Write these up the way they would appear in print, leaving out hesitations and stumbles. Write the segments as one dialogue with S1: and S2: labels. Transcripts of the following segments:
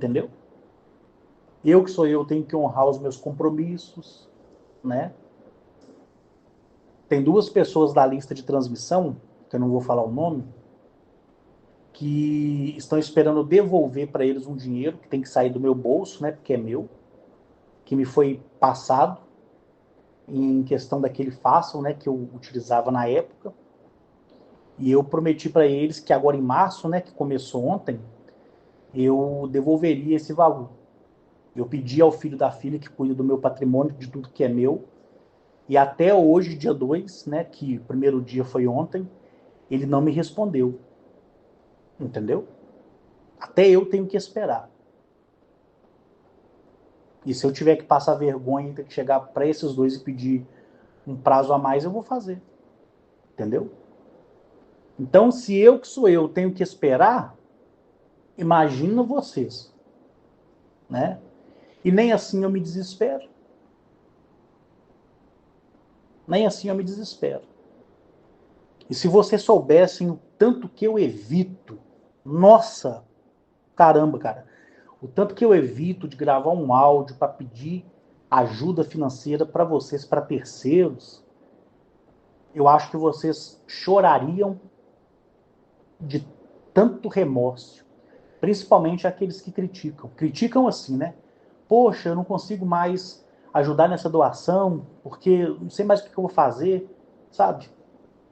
S1: entendeu? Eu que sou eu, tenho que honrar os meus compromissos, né? Tem duas pessoas da lista de transmissão, que eu não vou falar o nome, que estão esperando eu devolver para eles um dinheiro que tem que sair do meu bolso, né? Porque é meu, que me foi passado em questão daquele Façam, né? Que eu utilizava na época. E eu prometi para eles que agora em março, né? Que começou ontem, eu devolveria esse valor. Eu pedi ao filho da filha que cuida do meu patrimônio, de tudo que é meu. E até hoje, dia 2, né? Que o primeiro dia foi ontem, ele não me respondeu. Entendeu? Até eu tenho que esperar. E se eu tiver que passar vergonha e ter que chegar para esses dois e pedir um prazo a mais, eu vou fazer. Entendeu? Então, se eu que sou eu tenho que esperar, imagina vocês, né? E nem assim eu me desespero. Nem assim eu me desespero. E se vocês soubessem o tanto que eu evito, nossa, caramba, cara, o tanto que eu evito de gravar um áudio para pedir ajuda financeira para vocês, para terceiros, eu acho que vocês chorariam de tanto remorso. Principalmente aqueles que criticam. Criticam assim, né? Poxa, eu não consigo mais ajudar nessa doação, porque não sei mais o que eu vou fazer, sabe?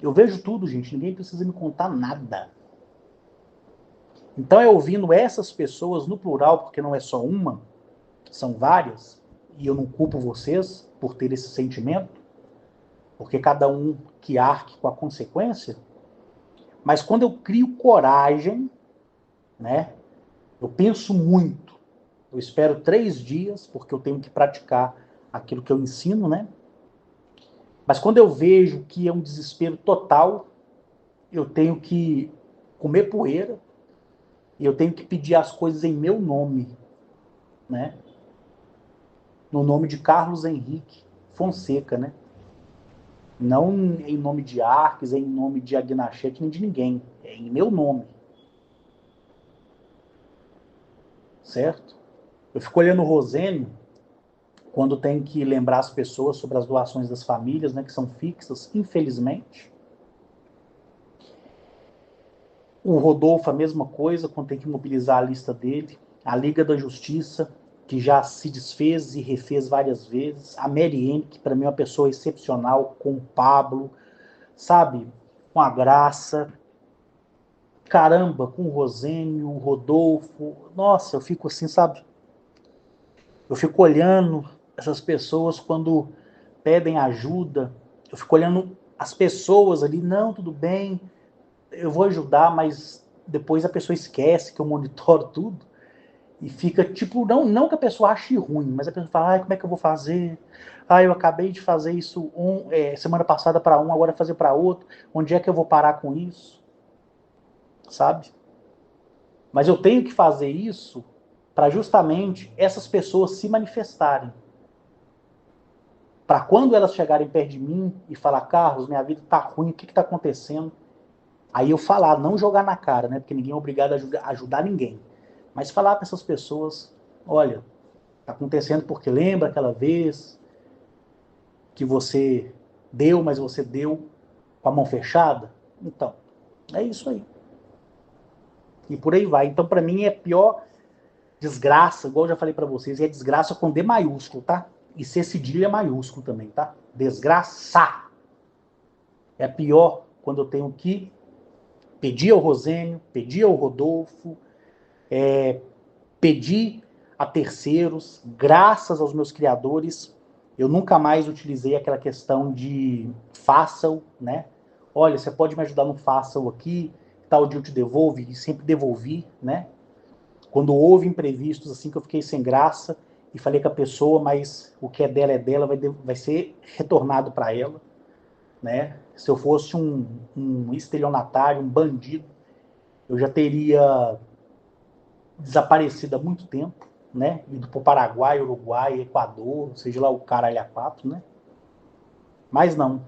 S1: Eu vejo tudo, gente. Ninguém precisa me contar nada. Então é ouvindo essas pessoas no plural, porque não é só uma, são várias, e eu não culpo vocês por ter esse sentimento, porque cada um que arque com a consequência. Mas quando eu crio coragem, né? Eu penso muito. Eu espero 3 dias, porque eu tenho que praticar aquilo que eu ensino, né? Mas quando eu vejo que é um desespero total, eu tenho que comer poeira e eu tenho que pedir as coisas em meu nome, né? No nome de Carlos Henrique Fonseca, né? Não em nome de Arques, em nome de Agnachete, nem de ninguém. É em meu nome, certo? Eu fico olhando o Rosênio quando tem que lembrar as pessoas sobre as doações das famílias, né, que são fixas, infelizmente. O Rodolfo, a mesma coisa, quando tem que mobilizar a lista dele. A Liga da Justiça, que já se desfez e refez várias vezes. A Mariene, que para mim é uma pessoa excepcional, com o Pablo, sabe? Com a Graça. Caramba, com o Rosênio, o Rodolfo. Nossa, eu fico assim, sabe? Eu fico olhando essas pessoas quando pedem ajuda. Eu fico olhando as pessoas ali, não, tudo bem, eu vou ajudar, mas depois a pessoa esquece que eu monitoro tudo e fica tipo, não que a pessoa ache ruim, mas a pessoa fala, como é que eu vou fazer? Eu acabei de fazer isso semana passada para um, agora fazer para outro, onde é que eu vou parar com isso? Sabe? Mas eu tenho que fazer isso para justamente essas pessoas se manifestarem. Para quando elas chegarem perto de mim e falar, Carlos, minha vida tá ruim, o que está acontecendo? Aí eu falar, não jogar na cara, né? Porque ninguém é obrigado a ajudar ninguém. Mas falar para essas pessoas, olha, tá acontecendo porque lembra aquela vez que você deu, mas você deu com a mão fechada? Então, é isso aí. E por aí vai. Então, para mim, é pior desgraça, igual eu já falei para vocês, é desgraça com D maiúsculo, tá? E C cedilha maiúsculo também, tá? Desgraça. É pior quando eu tenho que pedir ao Rosênio, pedir ao Rodolfo, pedir a terceiros, graças aos meus criadores, eu nunca mais utilizei aquela questão de façam, né? Olha, você pode me ajudar no façam aqui, tal dia eu te devolvo, e sempre devolvi, né? Quando houve imprevistos assim que eu fiquei sem graça e falei com a pessoa, mas o que é dela, vai ser retornado para ela, né? Se eu fosse um estelionatário, um bandido, eu já teria desaparecido há muito tempo, né? Ido para o Paraguai, Uruguai, Equador, seja lá o caralho a quatro, né? Mas não,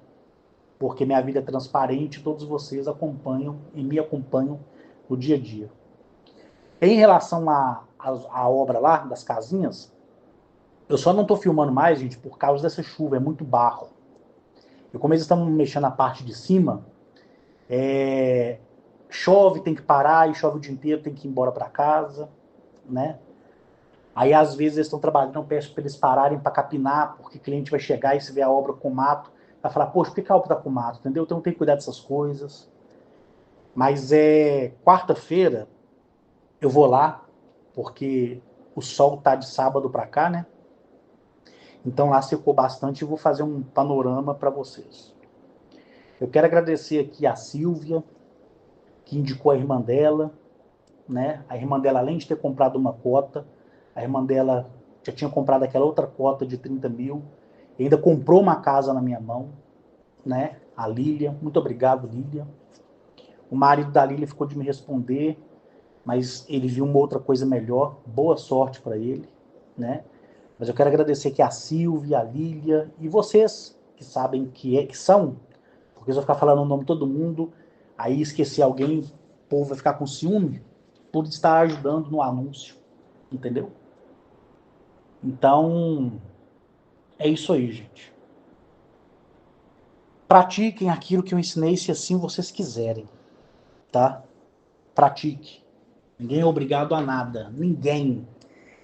S1: porque minha vida é transparente, todos vocês acompanham e me acompanham no dia a dia. Em relação à obra lá, das casinhas, eu só não tô filmando mais, gente, por causa dessa chuva, é muito barro. E como eles estão mexendo na parte de cima, chove, tem que parar, e chove o dia inteiro, tem que ir embora para casa, né? Aí, às vezes, eles estão trabalhando, eu peço para eles pararem para capinar, porque o cliente vai chegar e se vê a obra com mato, vai falar, poxa, por que a obra está com mato, entendeu? Então tem que cuidar dessas coisas. Mas quarta-feira, eu vou lá, porque o sol tá de sábado para cá, né? Então lá secou bastante e vou fazer um panorama para vocês. Eu quero agradecer aqui a Silvia, que indicou a irmã dela, né? A irmã dela, além de ter comprado uma cota, a irmã dela já tinha comprado aquela outra cota de 30 mil, e ainda comprou uma casa na minha mão, né? A Lília, muito obrigado, Lília. O marido da Lília ficou de me responder, mas ele viu uma outra coisa melhor. Boa sorte para ele, né? Mas eu quero agradecer aqui a Silvia, a Lília e vocês que sabem que são, porque se eu ficar falando o nome de todo mundo, aí esquecer alguém, o povo vai ficar com ciúme por estar ajudando no anúncio, entendeu? Então, é isso aí, gente. Pratiquem aquilo que eu ensinei se assim vocês quiserem, tá? Pratique. Ninguém é obrigado a nada. Ninguém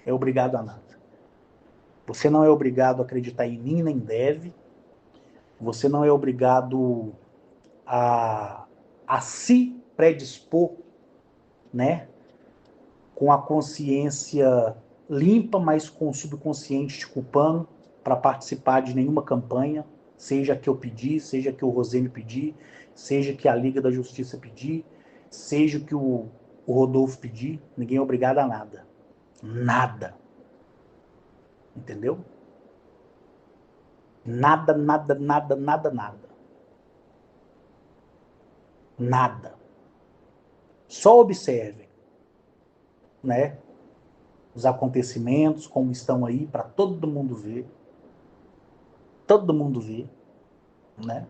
S1: é obrigado a nada. Você não é obrigado a acreditar em mim, nem deve. Você não é obrigado a se predispor, né? Com a consciência limpa, mas com o subconsciente te culpando para participar de nenhuma campanha, seja que eu pedi, seja que o Rosênio pedir, seja que a Liga da Justiça pedir, seja que o Rodolfo pedir, ninguém é obrigado a nada. Nada. Entendeu? Nada, nada, nada, nada, nada. Nada. Só observem, né? Os acontecimentos, como estão aí, para todo mundo ver. Todo mundo ver, né?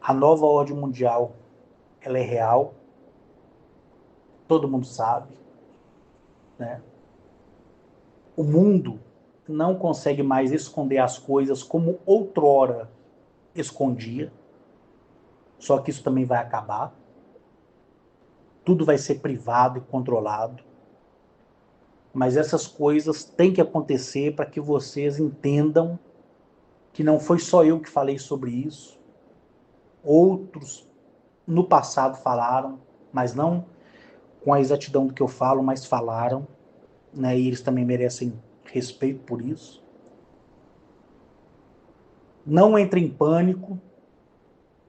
S1: A nova ordem mundial, ela é real. Todo mundo sabe, né? O mundo não consegue mais esconder as coisas como outrora escondia. Só que isso também vai acabar. Tudo vai ser privado e controlado. Mas essas coisas têm que acontecer para que vocês entendam que não foi só eu que falei sobre isso. Outros no passado falaram, mas não com a exatidão do que eu falo, mas falaram, né? E eles também merecem respeito por isso. Não entre em pânico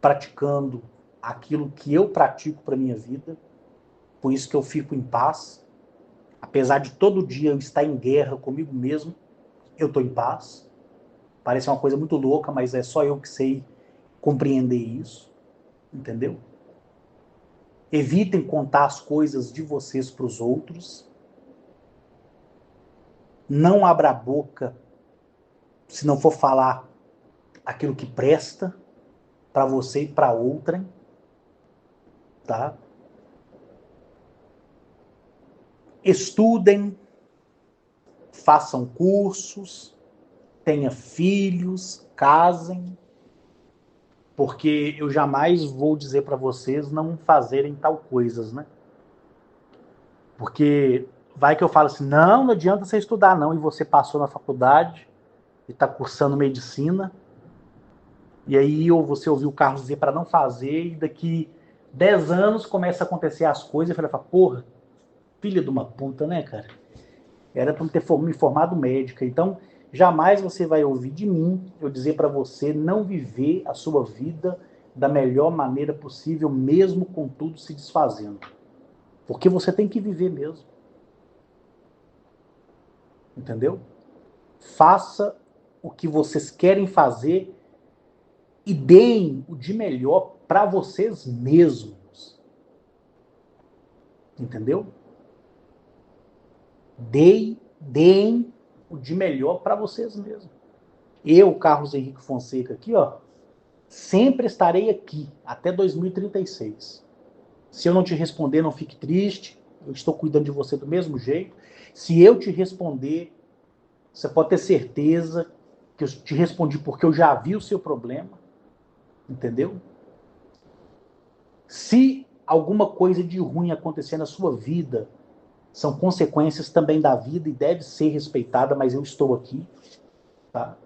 S1: praticando aquilo que eu pratico para minha vida, por isso que eu fico em paz. Apesar de todo dia eu estar em guerra comigo mesmo, eu estou em paz. Parece uma coisa muito louca, mas é só eu que sei compreender isso, entendeu? Evitem contar as coisas de vocês para os outros. Não abra a boca se não for falar aquilo que presta para você e para outrem, tá? Estudem, façam cursos, tenham filhos, casem, porque eu jamais vou dizer para vocês não fazerem tal coisas, né? Porque vai que eu falo assim, não adianta você estudar não, e você passou na faculdade e está cursando medicina, e aí você ouviu o Carlos dizer para não fazer, e daqui 10 anos começa a acontecer as coisas, e fala, porra, filha de uma puta, né, cara? Era para ter me formado médica. Então, jamais você vai ouvir de mim eu dizer para você não viver a sua vida da melhor maneira possível, mesmo com tudo se desfazendo. Porque você tem que viver mesmo. Entendeu? Faça o que vocês querem fazer e deem o de melhor para vocês mesmos. Entendeu? Deem o de melhor para vocês mesmos. Eu, Carlos Henrique Fonseca, aqui, ó, sempre estarei aqui até 2036. Se eu não te responder, não fique triste. eu estou cuidando de você do mesmo jeito. Se eu te responder, você pode ter certeza que eu te respondi porque eu já vi o seu problema, entendeu? Se alguma coisa de ruim acontecer na sua vida, são consequências também da vida e deve ser respeitada, mas eu estou aqui, tá?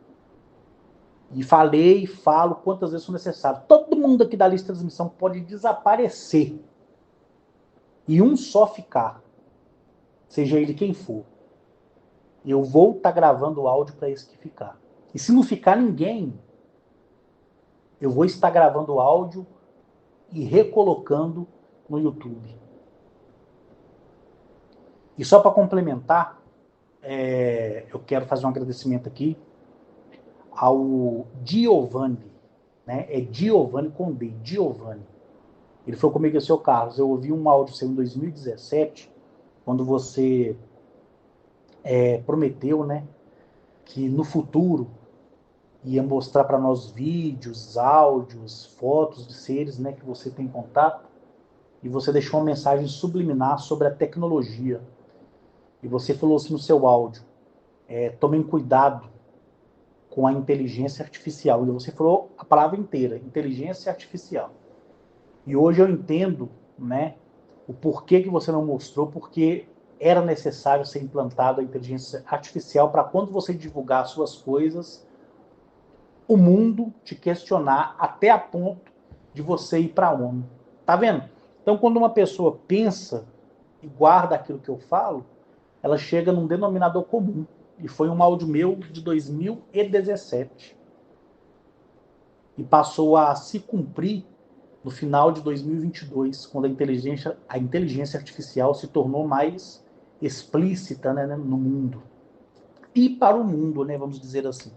S1: E falei e falo quantas vezes for necessário. Todo mundo aqui da lista de transmissão pode desaparecer e um só ficar, seja ele quem for. Eu vou estar gravando o áudio para esse que ficar. E se não ficar ninguém, eu vou estar gravando o áudio e recolocando no YouTube. E só para complementar, eu quero fazer um agradecimento aqui ao Giovanni, né? É Giovanni com D, Giovanni. Ele foi comigo, seu Carlos. Eu ouvi um áudio seu em 2017, quando você prometeu, né, que no futuro ia mostrar para nós vídeos, áudios, fotos de seres, né, que você tem contato. E você deixou uma mensagem subliminar sobre a tecnologia. E você falou assim no seu áudio: tomem cuidado com a inteligência artificial. E você falou a palavra inteira, inteligência artificial. E hoje eu entendo, né, o porquê que você não mostrou, porque era necessário ser implantada a inteligência artificial para quando você divulgar suas coisas, o mundo te questionar até a ponto de você ir para a ONU. Tá vendo? Então, quando uma pessoa pensa e guarda aquilo que eu falo, ela chega num denominador comum. E foi um áudio meu de 2017. E passou a se cumprir no final de 2022, quando a inteligência artificial se tornou mais explícita, né, no mundo. E para o mundo, né, vamos dizer assim.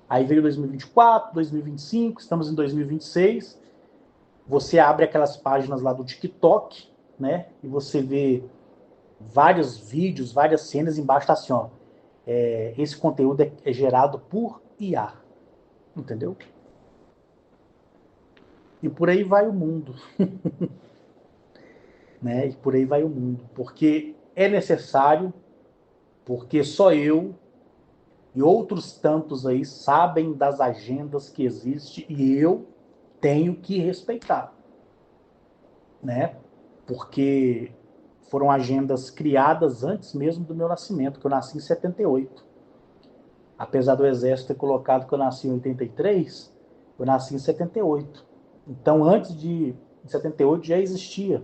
S1: Aí veio 2024, 2025, estamos em 2026. Você abre aquelas páginas lá do TikTok, né, e você vê vários vídeos, várias cenas, embaixo tá assim, ó, esse conteúdo é gerado por IA, entendeu? E por aí vai o mundo, né? E por aí vai o mundo, porque é necessário, porque só eu e outros tantos aí sabem das agendas que existem e eu tenho que respeitar, né? Porque foram agendas criadas antes mesmo do meu nascimento, que eu nasci em 78. Apesar do Exército ter colocado que eu nasci em 83, eu nasci em 78. Então, antes de 78 já existia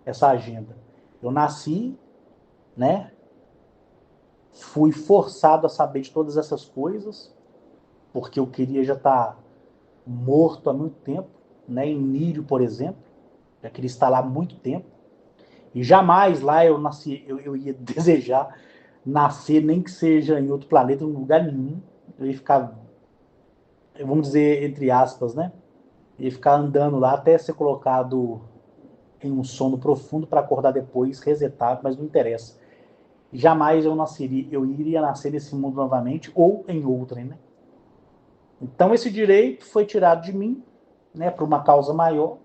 S1: essa agenda. Eu nasci, né? Fui forçado a saber de todas essas coisas, porque eu queria já estar morto há muito tempo, né? Em Nírio, por exemplo, já queria estar lá há muito tempo. E jamais lá eu ia desejar nascer, nem que seja em outro planeta, em lugar nenhum. Eu ia ficar, vamos dizer, entre aspas, né? Eu ia ficar andando lá até ser colocado em um sono profundo para acordar depois, resetado, mas não interessa. Jamais eu iria nascer nesse mundo novamente ou em outra, né? Então esse direito foi tirado de mim, né, por uma causa maior.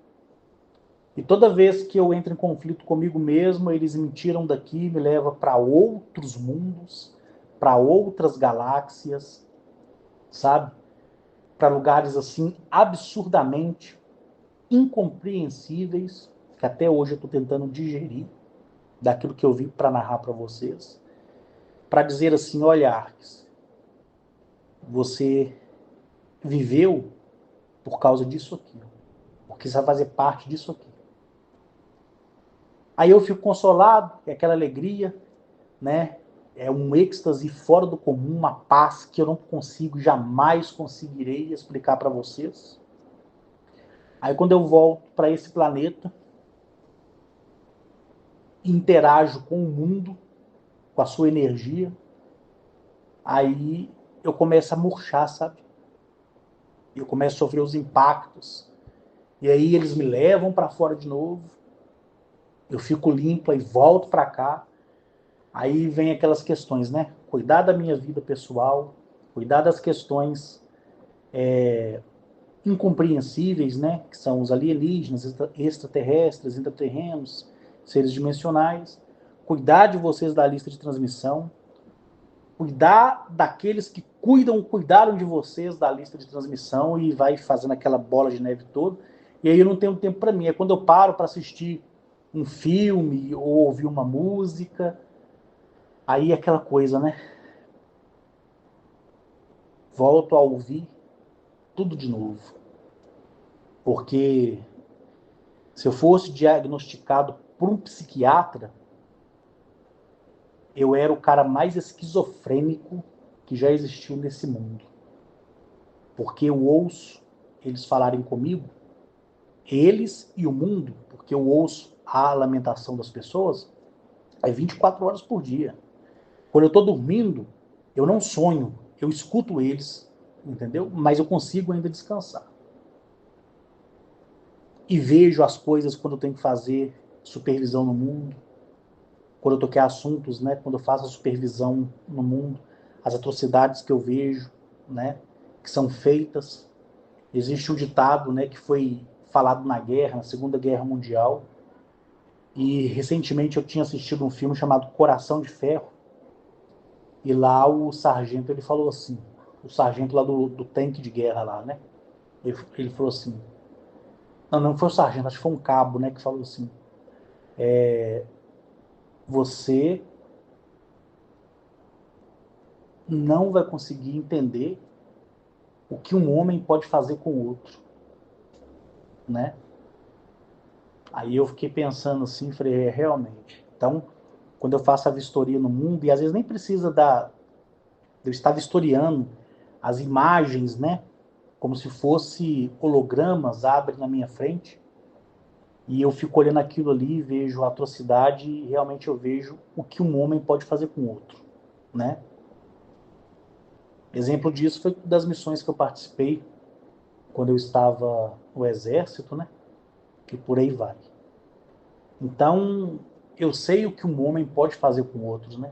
S1: E toda vez que eu entro em conflito comigo mesmo, eles me tiram daqui, me levam para outros mundos, para outras galáxias, sabe? Para lugares assim absurdamente incompreensíveis, que até hoje eu estou tentando digerir daquilo que eu vi para narrar para vocês, para dizer assim: olha, Arques, você viveu por causa disso aqui, porque você vai fazer parte disso aqui. Aí eu fico consolado, é aquela alegria, né? É um êxtase fora do comum, uma paz que eu não consigo, jamais conseguirei explicar para vocês. Aí quando eu volto para esse planeta, interajo com o mundo, com a sua energia, aí eu começo a murchar, sabe? Eu começo a sofrer os impactos. E aí eles me levam para fora de novo. Eu fico limpo e volto para cá. Aí vem aquelas questões, né? Cuidar da minha vida pessoal, cuidar das questões incompreensíveis, né? Que são os alienígenas, extraterrestres, intraterrenos, seres dimensionais, cuidar de vocês da lista de transmissão, cuidar daqueles que cuidaram de vocês da lista de transmissão e vai fazendo aquela bola de neve toda. E aí eu não tenho tempo para mim. É quando eu paro para assistir um filme ou ouvir uma música, aí é aquela coisa, né? Volto a ouvir tudo de novo. Porque se eu fosse diagnosticado por um psiquiatra, eu era o cara mais esquizofrênico que já existiu nesse mundo. Porque eu ouço eles falarem comigo, eles e o mundo, porque eu ouço a lamentação das pessoas, é 24 horas por dia. Quando eu estou dormindo, eu não sonho, eu escuto eles, entendeu? Mas eu consigo ainda descansar. E vejo as coisas quando eu tenho que fazer supervisão no mundo, quando eu toquei assuntos, né? Quando eu faço a supervisão no mundo, as atrocidades que eu vejo, né? Que são feitas. Existe um ditado, né? Que foi falado na guerra, na Segunda Guerra Mundial. E recentemente eu tinha assistido um filme chamado Coração de Ferro. E lá o sargento, ele falou assim, o sargento lá do tanque de guerra lá, né? Ele falou assim, não foi o sargento, acho que foi um cabo, né? Que falou assim, você não vai conseguir entender o que um homem pode fazer com o outro, né? Aí eu fiquei pensando assim, falei, realmente. Então, quando eu faço a vistoria no mundo, e às vezes nem precisa de eu estar vistoriando as imagens, né? Como se fosse hologramas, abre na minha frente, e eu fico olhando aquilo ali, vejo a atrocidade, e realmente eu vejo o que um homem pode fazer com o outro, né? Exemplo disso foi das missões que eu participei quando eu estava no exército, né? E por aí vai. Então, eu sei o que um homem pode fazer com outros, né?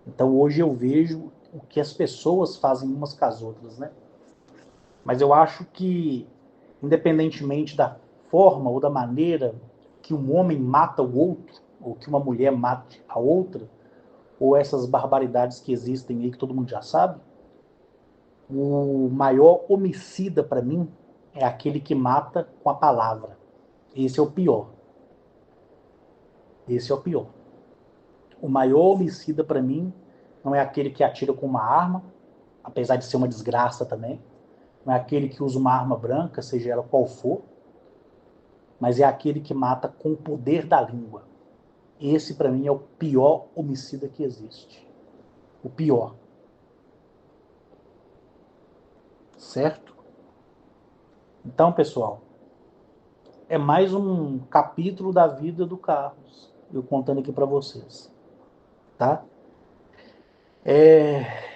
S1: Então, hoje eu vejo o que as pessoas fazem umas com as outras, né? Mas eu acho que, independentemente da forma ou da maneira que um homem mata o outro, ou que uma mulher mate a outra, ou essas barbaridades que existem aí que todo mundo já sabe, o maior homicida para mim é aquele que mata com a palavra. Esse é o pior. Esse é o pior. O maior homicida para mim não é aquele que atira com uma arma, apesar de ser uma desgraça também. Não é aquele que usa uma arma branca, seja ela qual for, mas é aquele que mata com o poder da língua. Esse para mim é o pior homicida que existe. O pior. Certo? Então, pessoal, é mais um capítulo da vida do Carlos, eu contando aqui para vocês, tá?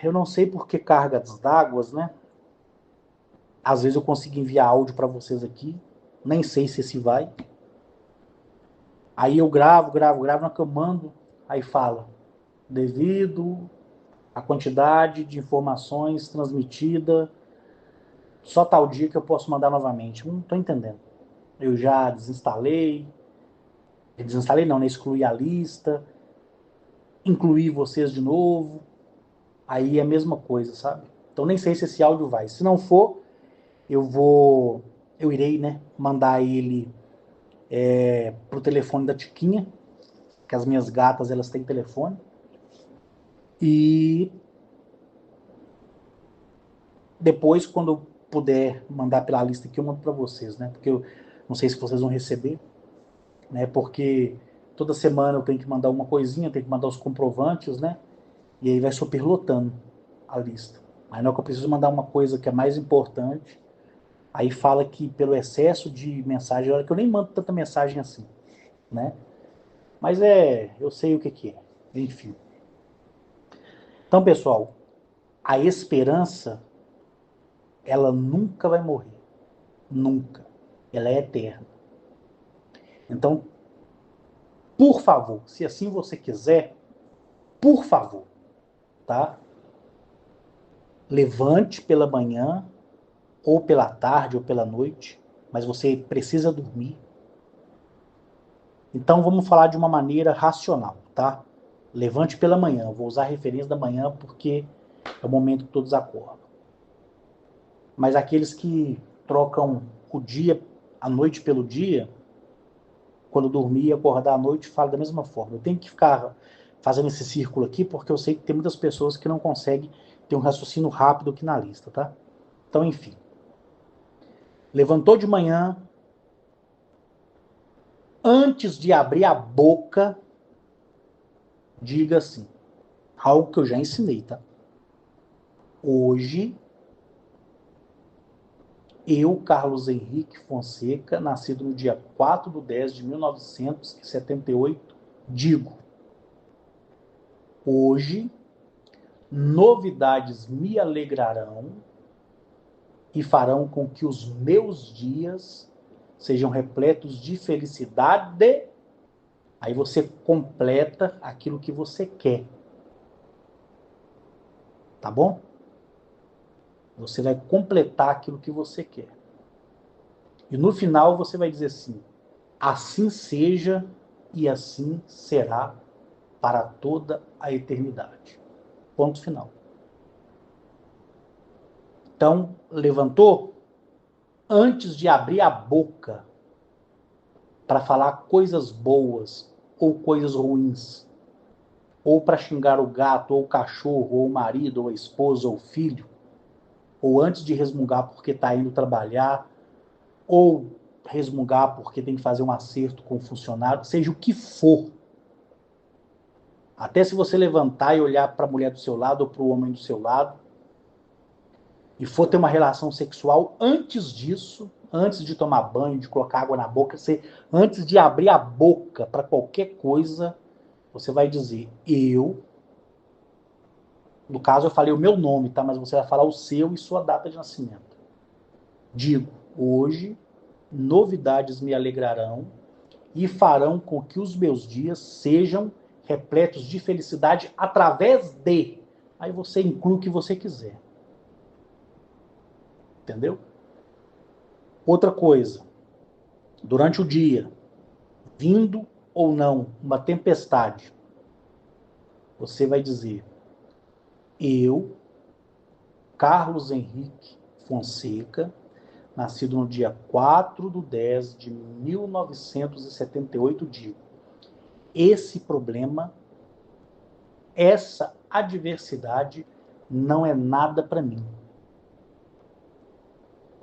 S1: Eu não sei por que cargas d'água, né? Às vezes eu consigo enviar áudio para vocês aqui, nem sei se esse vai. Aí eu gravo, na que eu mando, aí fala, devido à quantidade de informações transmitida, só tal dia que eu posso mandar novamente. Não estou entendendo. Eu já desinstalei não, né? Excluí a lista, incluí vocês de novo, aí é a mesma coisa, sabe? Então nem sei se esse áudio vai. Se não for, eu irei, né, mandar ele pro telefone da Tiquinha, que as minhas gatas, elas têm telefone, e depois, quando eu puder mandar pela lista aqui, eu mando para vocês, né? Porque eu não sei se vocês vão receber, né? Porque toda semana eu tenho que mandar uma coisinha, eu tenho que mandar os comprovantes, né? E aí vai superlotando a lista. Aí na hora que eu preciso mandar uma coisa que é mais importante, aí fala que pelo excesso de mensagem, olha que eu nem mando tanta mensagem assim, né? Mas eu sei o que é. Enfim. Então, pessoal, a esperança, ela nunca vai morrer. Nunca. Ela é eterna. Então, por favor, se assim você quiser, por favor, tá? Levante pela manhã, ou pela tarde, ou pela noite, mas você precisa dormir. Então vamos falar de uma maneira racional, tá? Levante pela manhã. Eu vou usar a referência da manhã porque é o momento que todos acordam. Mas aqueles que trocam o dia, a noite pelo dia, quando dormir e acordar à noite, fala da mesma forma. Eu tenho que ficar fazendo esse círculo aqui porque eu sei que tem muitas pessoas que não conseguem ter um raciocínio rápido aqui na lista, tá? Então, enfim. Levantou de manhã, antes de abrir a boca, diga assim, algo que eu já ensinei, tá? Hoje, eu, Carlos Henrique Fonseca, nascido no dia 4/10/1978, digo, hoje, novidades me alegrarão e farão com que os meus dias sejam repletos de felicidade. Aí você completa aquilo que você quer. Tá bom? Você vai completar aquilo que você quer. E no final você vai dizer assim, assim seja e assim será para toda a eternidade. Ponto final. Então, levantou? Antes de abrir a boca para falar coisas boas ou coisas ruins, ou para xingar o gato, ou o cachorro, ou o marido, ou a esposa, ou o filho, ou antes de resmungar porque está indo trabalhar, ou resmungar porque tem que fazer um acerto com o funcionário, seja o que for. Até se você levantar e olhar para a mulher do seu lado ou para o homem do seu lado, e for ter uma relação sexual, antes disso, antes de tomar banho, de colocar água na boca, antes de abrir a boca para qualquer coisa, você vai dizer, no caso eu falei o meu nome, tá? Mas você vai falar o seu e sua data de nascimento. Digo, hoje, novidades me alegrarão e farão com que os meus dias sejam repletos de felicidade através de. Aí você inclui o que você quiser. Entendeu? Outra coisa, durante o dia, vindo ou não uma tempestade, você vai dizer, eu, Carlos Henrique Fonseca, nascido no dia 4/10/1978, digo, esse problema, essa adversidade não é nada para mim.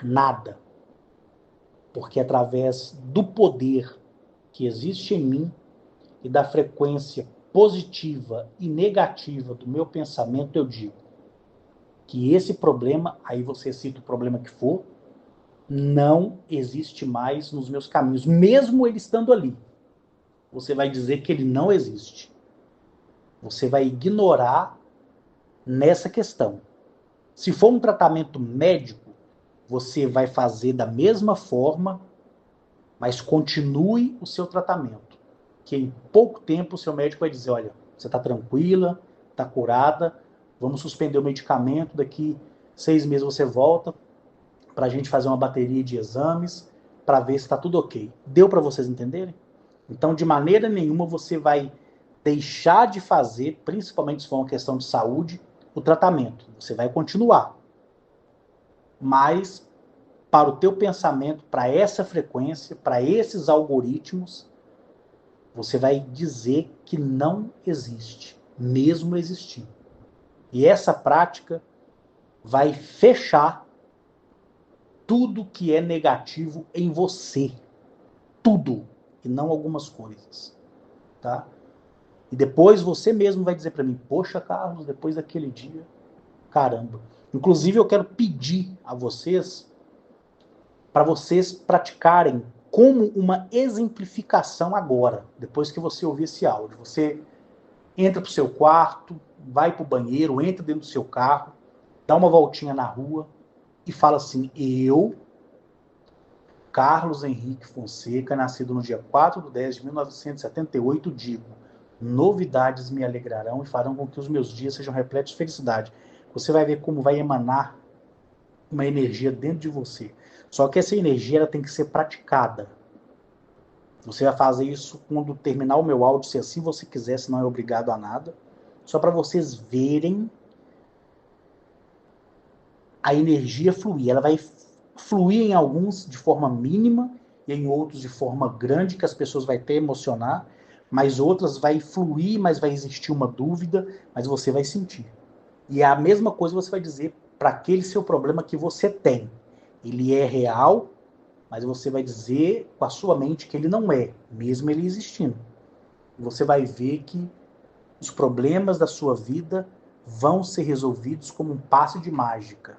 S1: Nada. Porque através do poder que existe em mim e da frequência positiva e negativa do meu pensamento, eu digo que esse problema, aí você cita o problema que for, não existe mais nos meus caminhos, mesmo ele estando ali. Você vai dizer que ele não existe. Você vai ignorar nessa questão. Se for um tratamento médico, você vai fazer da mesma forma, mas continue o seu tratamento. Que em pouco tempo o seu médico vai dizer, olha, você está tranquila, está curada, vamos suspender o medicamento, daqui 6 meses você volta para a gente fazer uma bateria de exames para ver se está tudo ok. Deu para vocês entenderem? Então, de maneira nenhuma você vai deixar de fazer, principalmente se for uma questão de saúde, o tratamento. Você vai continuar. Mas, para o teu pensamento, para essa frequência, para esses algoritmos, você vai dizer que não existe, mesmo existir. E essa prática vai fechar tudo que é negativo em você. Tudo. E não algumas coisas. Tá? E depois você mesmo vai dizer para mim, poxa, Carlos, depois daquele dia, caramba. Inclusive, eu quero pedir a vocês, para vocês praticarem como uma exemplificação agora, depois que você ouvir esse áudio. Você entra para o seu quarto, vai para o banheiro, entra dentro do seu carro, dá uma voltinha na rua e fala assim, eu, Carlos Henrique Fonseca, nascido no dia 4/10/1978, digo, novidades me alegrarão e farão com que os meus dias sejam repletos de felicidade. Você vai ver como vai emanar uma energia dentro de você. Só que essa energia ela tem que ser praticada. Você vai fazer isso quando terminar o meu áudio, se assim você quiser, se não é obrigado a nada. Só para vocês verem a energia fluir. Ela vai fluir em alguns de forma mínima e em outros de forma grande, que as pessoas vão até emocionar, mas outras vai fluir, mas vai existir uma dúvida, mas você vai sentir. E é a mesma coisa você vai dizer para aquele seu problema que você tem. Ele é real, mas você vai dizer com a sua mente que ele não é, mesmo ele existindo. Você vai ver que os problemas da sua vida vão ser resolvidos como um passe de mágica.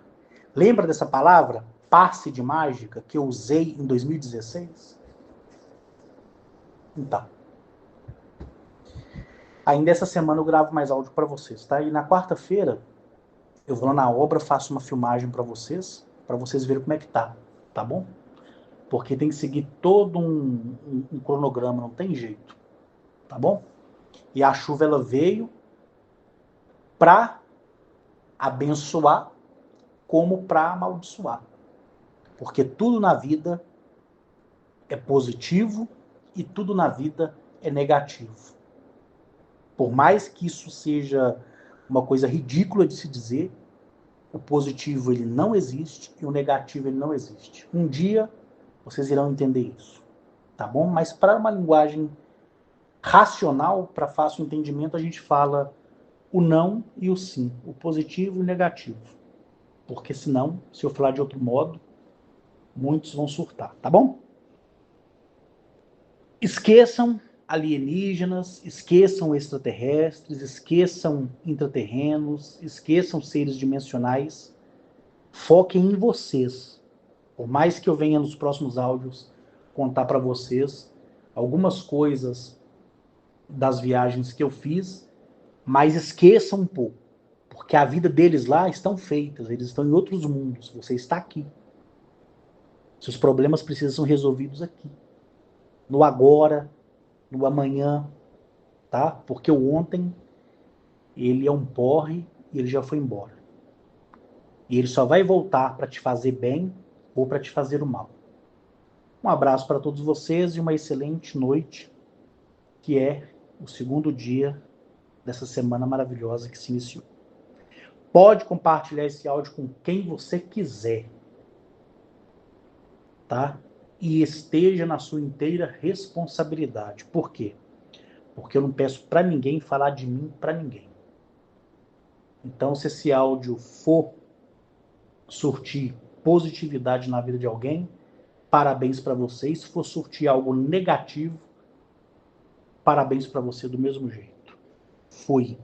S1: Lembra dessa palavra, passe de mágica, que eu usei em 2016? Então, ainda essa semana eu gravo mais áudio para vocês, tá? E na quarta-feira eu vou lá na obra, faço uma filmagem para vocês verem como é que tá bom? Porque tem que seguir todo um cronograma, não tem jeito, tá bom? E a chuva, ela veio para abençoar como para amaldiçoar. Porque tudo na vida é positivo e tudo na vida é negativo. Por mais que isso seja uma coisa ridícula de se dizer, o positivo ele não existe e o negativo ele não existe. Um dia vocês irão entender isso, tá bom? Mas para uma linguagem racional, para fácil entendimento, a gente fala o não e o sim, o positivo e o negativo. Porque senão, se eu falar de outro modo, muitos vão surtar, tá bom? Esqueçam alienígenas, esqueçam extraterrestres, esqueçam intraterrenos, esqueçam seres dimensionais. Foquem em vocês. Por mais que eu venha nos próximos áudios contar para vocês algumas coisas das viagens que eu fiz, mas esqueçam um pouco, porque a vida deles lá estão feitas, eles estão em outros mundos, você está aqui. Seus problemas precisam ser resolvidos aqui, no agora, no amanhã, tá? Porque o ontem, ele é um porre e ele já foi embora. E ele só vai voltar para te fazer bem ou para te fazer o mal. Um abraço para todos vocês e uma excelente noite, que é o segundo dia dessa semana maravilhosa que se iniciou. Pode compartilhar esse áudio com quem você quiser, tá? E esteja na sua inteira responsabilidade. Por quê? Porque eu não peço para ninguém falar de mim para ninguém. Então, se esse áudio for surtir positividade na vida de alguém, parabéns para você. E se for surtir algo negativo, parabéns para você do mesmo jeito. Fui.